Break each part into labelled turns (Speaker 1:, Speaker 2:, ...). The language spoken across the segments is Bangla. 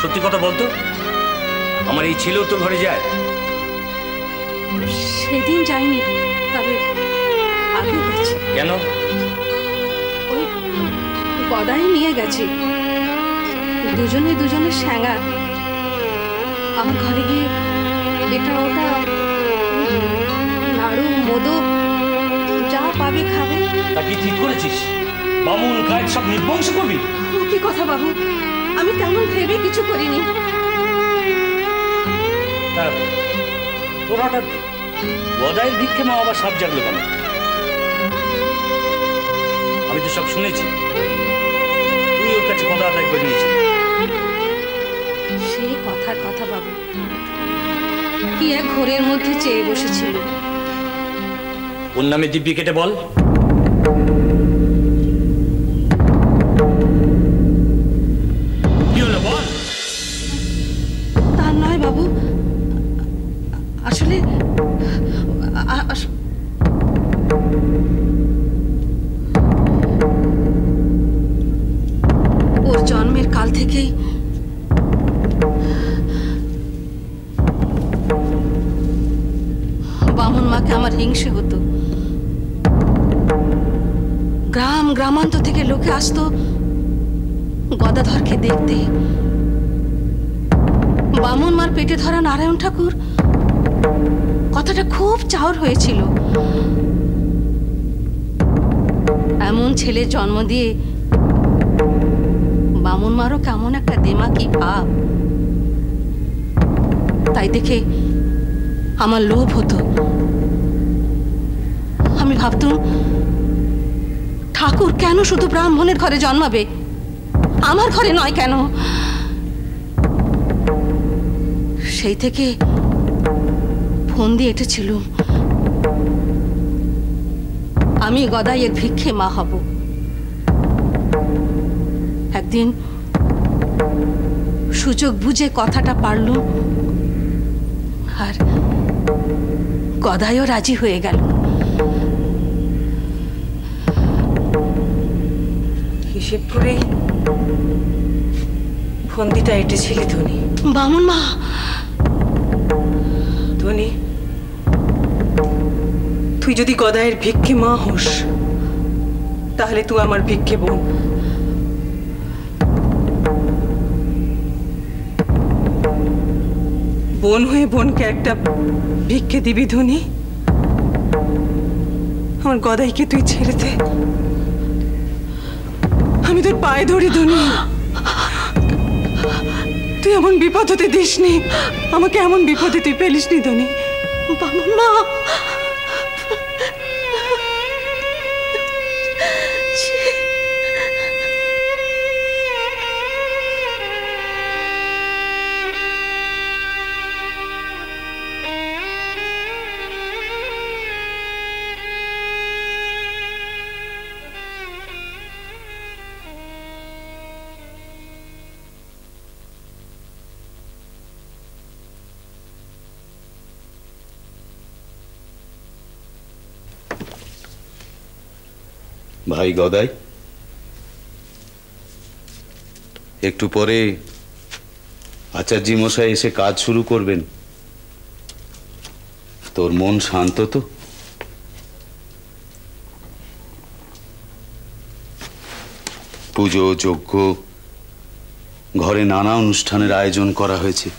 Speaker 1: সত্যি কথা বলতো, আমার এই ছেলেও তোর ঘরে যায়?
Speaker 2: সেদিন যাইনি, তবে আগে গেছি।
Speaker 1: কেন?
Speaker 2: ওই গদাই নিয়ে গেছি, দুজনে দুজনের স্যাঙা। আমার ঘরে গিয়ে এটা ওটা নাড়ু মোদক যা পাবি খাবে।
Speaker 1: তা কি ঠিক করেছিস? বামুন গায়ের সব নির্বংশ করবি?
Speaker 2: কি কথা বাবু, আমি তেমন ভেবে কিছু করিনি।
Speaker 1: তোর হঠাৎ গদাইয়ের ভিক্ষে মা আবার সাপ জাগলো কেন? আমি তো সব শুনেছি, তুই ওর কাছে কথা আদায় করে নিয়েছিস।
Speaker 2: সেই কথার কথা বাবু, কি এক ঘোরের মধ্যে চেয়ে বসেছিল।
Speaker 1: ওর নামে দিব্যি কেটে বল। কি হলো বল?
Speaker 2: তার নয় বাবু, আসলে ওর জন্মের কাল থেকেই বামুন মাকে আমার হিংসে হতো। গ্রাম গ্রামান্তর থেকে লোকে আসতো গদাধরকে দেখতে। বামুন মার পেটে ধরা নারায়ণ ঠাকুর কথাটা খুব চাওর হয়েছিল। এমন ছেলে জন্ম দিয়ে বামুন মারও কেমন একটা দেমাকি ভাব, তাই দেখে আমার লোভ হতো। আমি ভাবতুম ঠাকুর কেন শুধু ব্রাহ্মণের ঘরে জন্মাবে, আমার ঘরে নয় কেন? সেই থেকে ফোন দিয়ে এঁটেছিল আমি গদাইয়ের ভিক্ষে মা হব। একদিন সুযোগ বুঝে কথাটা পারলুম, আর গদাইও রাজি হয়ে গেল।
Speaker 3: হিসেব করে ফন্দিটা এঁটেছিলি ধনী।
Speaker 2: বামুন মা।
Speaker 3: ধনী, তুই যদি গদাইয়ের ভিক্ষে মা হোস, তাহলে তুই আমার ভিক্ষে বোন। বোন হয়ে বোনকে একটা ভিক্ষে দিবি ধনী। আমার গদাইকে তুই ছেড়ে দে, আমি তোর পায়ে ধরি ধনী। তুই এমন বিপদ হতে দিসনি, আমাকে এমন বিপদে তুই ফেলিসনি ধনী।
Speaker 2: বামুন মা,
Speaker 4: ভাই গদাই, একটু পরে আচার্য মশাই এসে কাজ শুরু করবেন। তোর মন শান্ত তো? পুজো যজ্ঞ, ঘরে নানা অনুষ্ঠানের আয়োজন করা হয়েছে।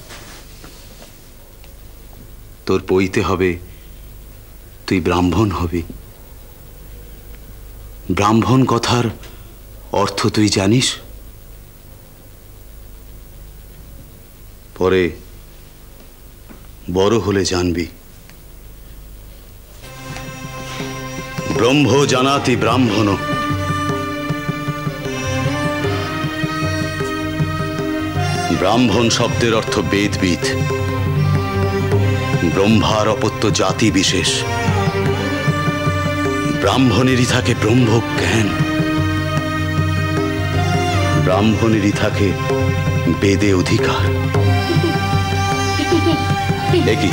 Speaker 4: তোর পইতে হবে, তুই ব্রাহ্মণ হবি। ব্রাহ্মণ কথার অর্থ তুই জানিস? পরে বড় হলে জানবি। ব্রহ্ম জানাতি ব্রাহ্মণ। ব্রাহ্মণ শব্দের অর্থ বেদবিদ, ব্রহ্মার অপত্য জাতি বিশেষ। ব্রাহ্মণেরই থাকে ব্রহ্ম জ্ঞান, ব্রাহ্মণেরই থাকে বেদে অধিকার। দেখি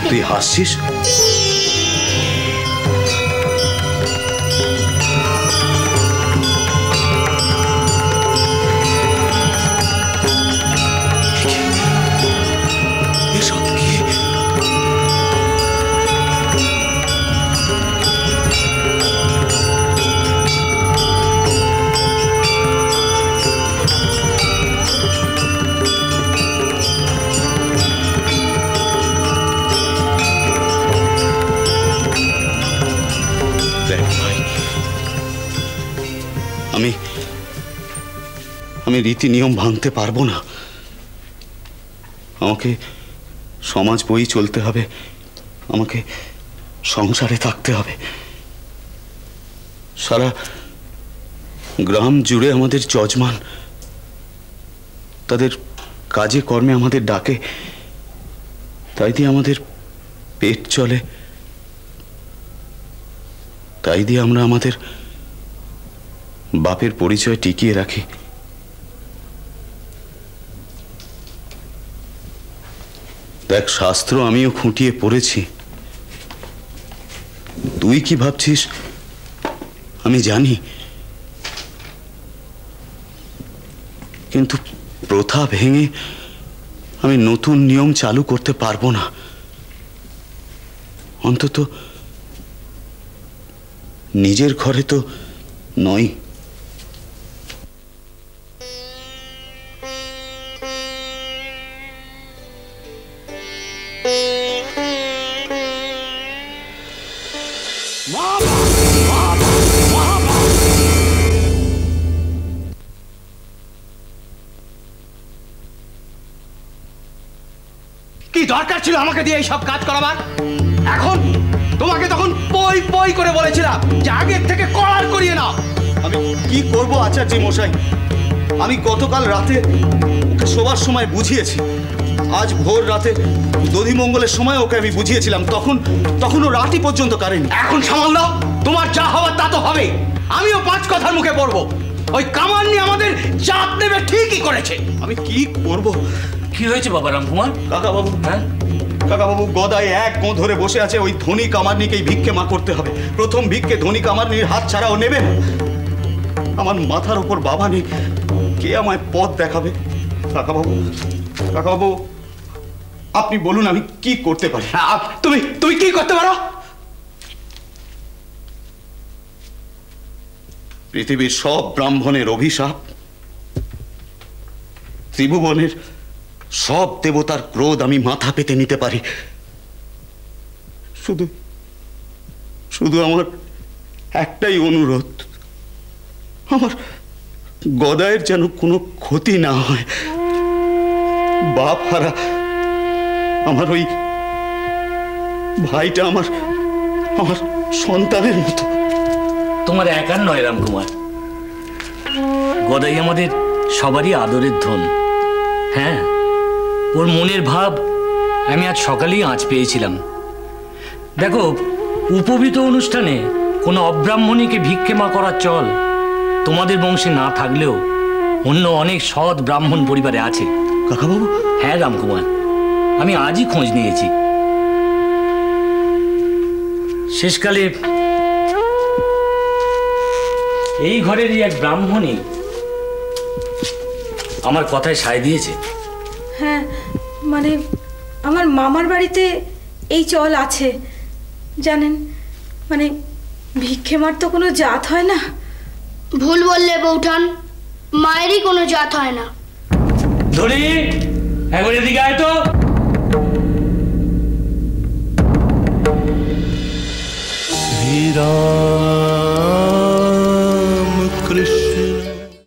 Speaker 4: তুই হাসছিস? রীতি নিয়ম ভাঙতে পারবো না। আমাকে সমাজ বই চলতে হবে, আমাকে সংসারে থাকতে হবে। সারা গ্রাম জুড়ে আমাদের যজমান, তাদের কাজে কর্মে আমাদের ডাকে, তাই দিয়ে আমাদের পেট চলে, তাই দিয়ে আমরা আমাদের বাপের পরিচয় টিকিয়ে রাখি। দেখ, শাস্ত্র আমিও খুঁটিয়ে পড়েছি। তুই কি ভাবছিস আমি জানি, কিন্তু প্রথা ভেঙে আমি নতুন নিয়ম চালু করতে পারবো না, অন্তত নিজের ঘরে তো নয়।
Speaker 5: কি দরকার ছিল আমাকে দিয়ে এই সব কাজ করাবার? এখন তোমাকে তখন পই পই করে বলেছিলাম যে আগের থেকে করার করিয়ে নাও।
Speaker 4: আমি কি করব আচার্য মশাই? আমি গতকাল রাতে ওকে শোবার সময় বুঝিয়েছি, আজ ভোর রাতে দধিমঙ্গলের সময় ওকে আমি বুঝিয়েছিলাম, তখন ও রাতি পর্যন্ত কারেনি।
Speaker 5: এখন সামাল দাও, তোমার যা হওয়ার তা তো হবে। আমিও 5 কথার মুখে পড়বো। ওই কামান্নি আমাদের জাত নেবে ঠিকই করেছে।
Speaker 4: আমি কি করব?
Speaker 1: কি হয়েছে বাবা রামকুমার?
Speaker 4: কাকাবাবু,
Speaker 1: হ্যাঁ
Speaker 4: কাকাবাবু, গদায় এক গো ধরে বসে আছে, ওই ধনী কামারনিকেই ভিক্ষে মা করতে হবে। প্রথম ভিক্ষে ধনী কামারনির হাত ছাড়া ও নেবে না। আমার মাথার উপর বাবা নেই, কে আমায় পথ দেখাবে? কাকাবাবু, কাকাবাবু, আপনি বলুন আমি কি করতে পারি?
Speaker 5: তুমি কি করতে পারো?
Speaker 4: পৃথিবীর সব ব্রাহ্মণের অভিশাপ, ত্রিভুবনের সব দেবতার ক্রোধ আমি মাথা পেতে নিতে পারি। শুধু আমার একটাই অনুরোধ, আমার গদায়ের যেন কোনো ক্ষতি না হয়। বাপ হারা আমার ওই ভাইটা আমার সন্তানের মতো।
Speaker 1: তোমার একার নয় রামকুমার, গদাই আমাদের সবারই আদরের ধন। হ্যাঁ, ওর মনের ভাব আমি আজ সকালেই আঁচ পেয়েছিলাম। দেখো, উপবিত অনুষ্ঠানে কোনো অব্রাহ্মণীকে ভিক্ষে মা করার চল তোমাদের বংশে না থাকলেও অন্য অনেক সৎ ব্রাহ্মণ পরিবারে আছে।
Speaker 4: কাকাবাবু?
Speaker 1: হ্যাঁ রামকুমার, আমি আজই খোঁজ নিয়েছি। শেষকালে এই ঘরেরই এক ব্রাহ্মণী আমার কথায় সায় দিয়েছে।
Speaker 2: হ্যাঁ, মানে আমার মামার বাড়িতে এই চল আছে জানেন। মানে ভিক্ষে মার তো কোনো জাত হয় না।
Speaker 6: ভুল বললে বৌঠান, মায়েরই কোনো জাত হয় না।
Speaker 1: ধরি একবার এদিকে আয় তো।
Speaker 7: হীরা